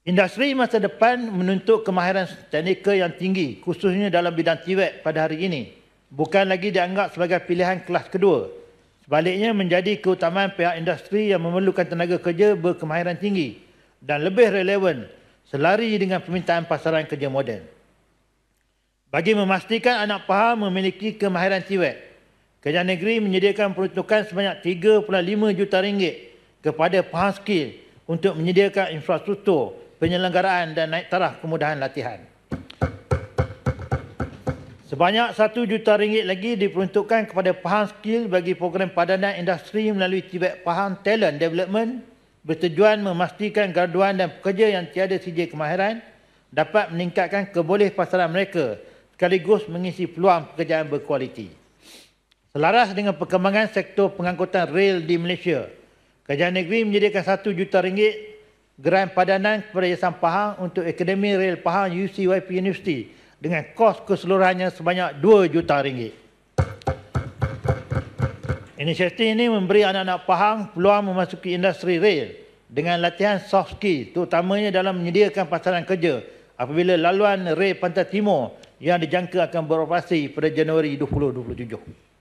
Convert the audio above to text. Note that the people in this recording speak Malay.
Industri masa depan menuntut kemahiran teknikal yang tinggi, khususnya dalam bidang TVET pada hari ini. Bukan lagi dianggap sebagai pilihan kelas kedua. Sebaliknya menjadi keutamaan pihak industri yang memerlukan tenaga kerja berkemahiran tinggi dan lebih relevan selari dengan permintaan pasaran kerja moden. Bagi memastikan anak PAHA memiliki kemahiran TVET, Kerajaan Negeri menyediakan peruntukan sebanyak 3.5 juta ringgit kepada PAHA Skill untuk menyediakan infrastruktur, penyelenggaraan dan naik taraf kemudahan latihan. Sebanyak 1 juta ringgit lagi diperuntukkan kepada PAHA Skill bagi program padanan industri melalui TVET PAHA Talent Development bertujuan memastikan graduan dan pekerja yang tiada CJ kemahiran dapat meningkatkan kebolehpasaran mereka sekaligus mengisi peluang pekerjaan berkualiti. Selaras dengan perkembangan sektor pengangkutan rel di Malaysia, Kerajaan Negeri menyediakan 1 juta ringgit geran padanan kepada Yayasan PAHA untuk Akademi Rel PAHA UCYP University dengan kos keseluruhannya sebanyak 2 juta ringgit. Inisiatif ini memberi anak-anak PAHA peluang memasuki industri rel dengan latihan soft skill, terutamanya dalam menyediakan pasaran kerja apabila laluan rel Pantai Timur yang dijangka akan beroperasi pada Januari 2027.